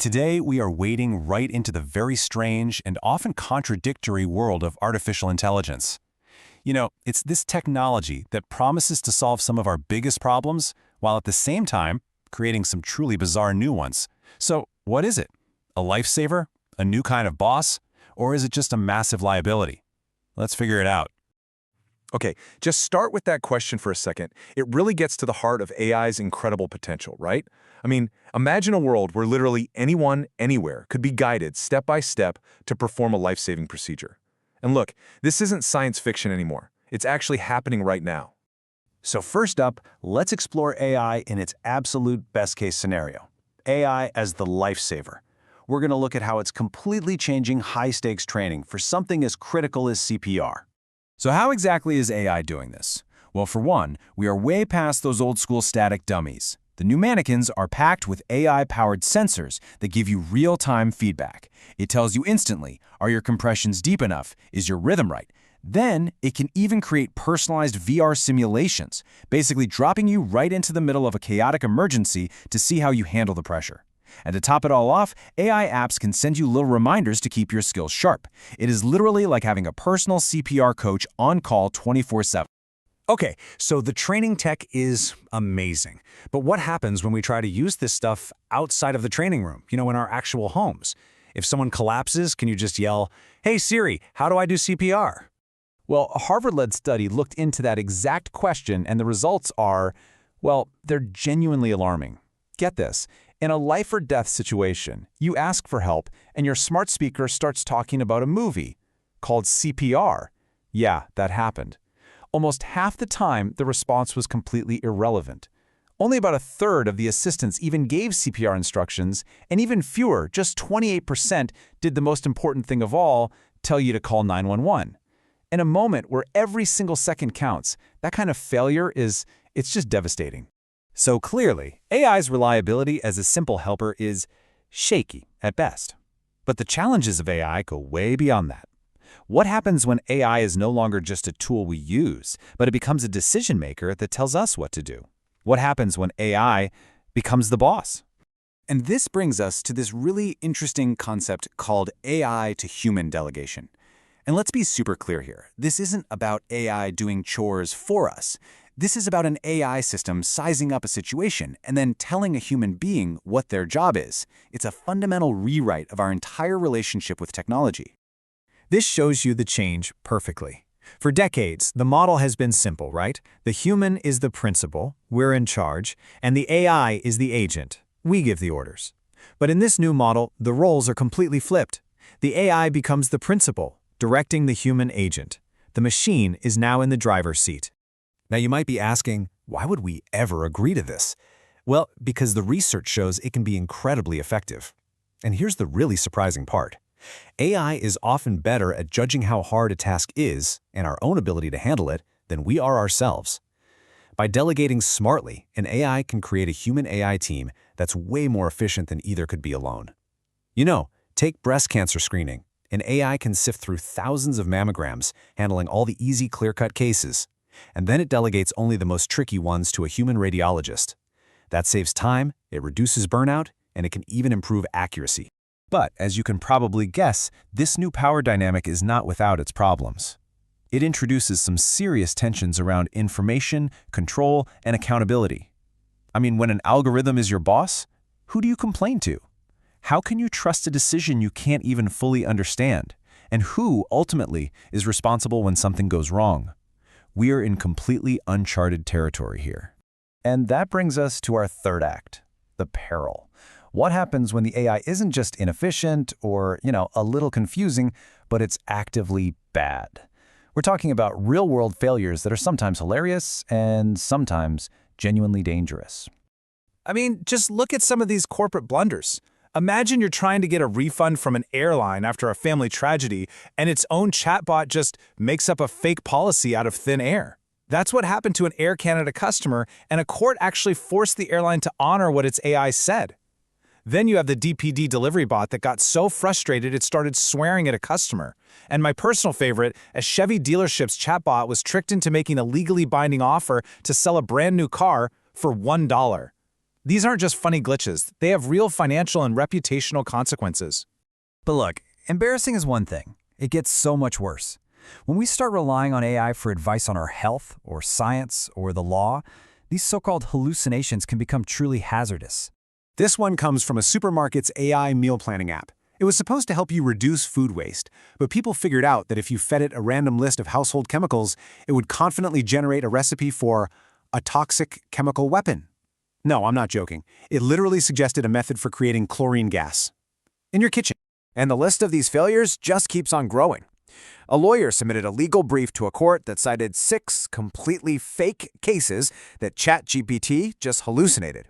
Today, we are wading right into the very strange and often contradictory world of artificial intelligence. It's this technology that promises to solve some of our biggest problems, while at the same time, creating some truly bizarre new ones. So, what is it? A lifesaver? A new kind of boss? Or is it just a massive liability? Let's figure it out. Okay, just start with that question for a second. It really gets to the heart of AI's incredible potential, right? I mean, imagine a world where literally anyone, anywhere, could be guided step by step to perform a life-saving procedure. And look, this isn't science fiction anymore. It's actually happening right now. So first up, let's explore AI in its absolute best-case scenario. AI as the lifesaver. We're going to look at how it's completely changing high-stakes training for something as critical as CPR. So how exactly is AI doing this? Well, for one, we are way past those old-school static dummies. The new mannequins are packed with AI-powered sensors that give you real-time feedback. It tells you instantly, are your compressions deep enough? Is your rhythm right? Then, it can even create personalized VR simulations, basically dropping you right into the middle of a chaotic emergency to see how you handle the pressure. And to top it all off, AI apps can send you little reminders to keep your skills sharp. It is literally like having a personal CPR coach on call 24/7. Okay, so the training tech is amazing. But what happens when we try to use this stuff outside of the training room, in our actual homes? If someone collapses, can you just yell, "Hey Siri, how do I do CPR?" Well, a Harvard-led study looked into that exact question, and the results are, well, they're genuinely alarming. Get this. In a life-or-death situation, you ask for help, and your smart speaker starts talking about a movie called CPR. Yeah, that happened. Almost half the time, the response was completely irrelevant. Only about a third of the assistants even gave CPR instructions, and even fewer, just 28%, did the most important thing of all, tell you to call 911. In a moment where every single second counts, that kind of failure it's just devastating. So clearly, AI's reliability as a simple helper is shaky at best. But the challenges of AI go way beyond that. What happens when AI is no longer just a tool we use, but it becomes a decision maker that tells us what to do? What happens when AI becomes the boss? And this brings us to this really interesting concept called AI to human delegation. And let's be super clear here. This isn't about AI doing chores for us. This is about an AI system sizing up a situation and then telling a human being what their job is. It's a fundamental rewrite of our entire relationship with technology. This shows you the change perfectly. For decades, the model has been simple, right? The human is the principal, we're in charge, and the AI is the agent. We give the orders. But in this new model, the roles are completely flipped. The AI becomes the principal, directing the human agent. The machine is now in the driver's seat. Now you might be asking, why would we ever agree to this? Well, because the research shows it can be incredibly effective. And here's the really surprising part. AI is often better at judging how hard a task is and our own ability to handle it than we are ourselves. By delegating smartly, an AI can create a human-AI team that's way more efficient than either could be alone. Take breast cancer screening. An AI can sift through thousands of mammograms, handling all the easy, clear-cut cases. And then it delegates only the most tricky ones to a human radiologist. That saves time, it reduces burnout, and it can even improve accuracy. But, as you can probably guess, this new power dynamic is not without its problems. It introduces some serious tensions around information, control, and accountability. I mean, when an algorithm is your boss, who do you complain to? How can you trust a decision you can't even fully understand? And who, ultimately, is responsible when something goes wrong? We are in completely uncharted territory here. And that brings us to our third act, the peril. What happens when the AI isn't just inefficient or, a little confusing, but it's actively bad? We're talking about real-world failures that are sometimes hilarious and sometimes genuinely dangerous. I mean, just look at some of these corporate blunders. Imagine you're trying to get a refund from an airline after a family tragedy, and its own chatbot just makes up a fake policy out of thin air. That's what happened to an Air Canada customer, and a court actually forced the airline to honor what its AI said. Then you have the DPD delivery bot that got so frustrated it started swearing at a customer. And my personal favorite, a Chevy dealership's chatbot was tricked into making a legally binding offer to sell a brand new car for $1. These aren't just funny glitches. They have real financial and reputational consequences. But look, embarrassing is one thing. It gets so much worse. When we start relying on AI for advice on our health, or science, or the law, these so-called hallucinations can become truly hazardous. This one comes from a supermarket's AI meal planning app. It was supposed to help you reduce food waste, but people figured out that if you fed it a random list of household chemicals, it would confidently generate a recipe for a toxic chemical weapon. No, I'm not joking. It literally suggested a method for creating chlorine gas in your kitchen. And the list of these failures just keeps on growing. A lawyer submitted a legal brief to a court that cited 6 completely fake cases that ChatGPT just hallucinated.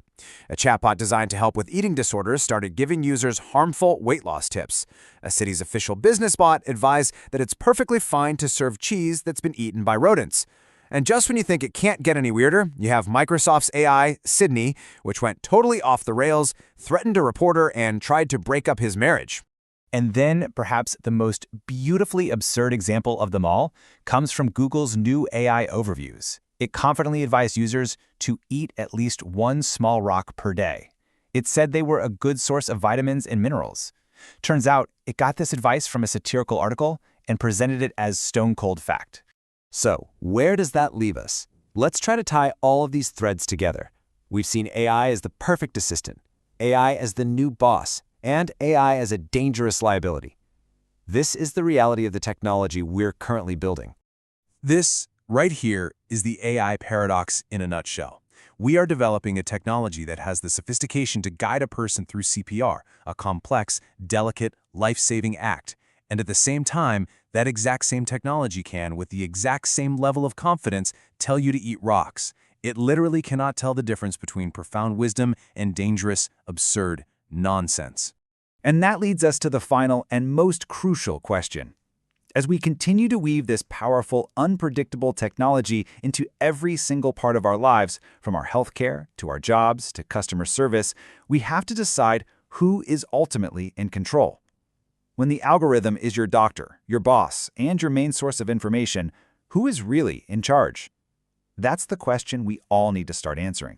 A chatbot designed to help with eating disorders started giving users harmful weight loss tips. A city's official business bot advised that it's perfectly fine to serve cheese that's been eaten by rodents. And just when you think it can't get any weirder, you have Microsoft's AI, Sydney, which went totally off the rails, threatened a reporter, and tried to break up his marriage. And then, perhaps the most beautifully absurd example of them all comes from Google's new AI overviews. It confidently advised users to eat at least 1 small rock per day. It said they were a good source of vitamins and minerals. Turns out, it got this advice from a satirical article and presented it as stone-cold fact. So, where does that leave us? Let's try to tie all of these threads together. We've seen AI as the perfect assistant, AI as the new boss, and AI as a dangerous liability. This is the reality of the technology we're currently building. This, right here, is the AI paradox in a nutshell. We are developing a technology that has the sophistication to guide a person through CPR, a complex, delicate, life-saving act. And at the same time, that exact same technology can, with the exact same level of confidence, tell you to eat rocks. It literally cannot tell the difference between profound wisdom and dangerous, absurd nonsense. And that leads us to the final and most crucial question. As we continue to weave this powerful, unpredictable technology into every single part of our lives, from our healthcare to our jobs to customer service, we have to decide who is ultimately in control. When the algorithm is your doctor, your boss, and your main source of information, who is really in charge? That's the question we all need to start answering.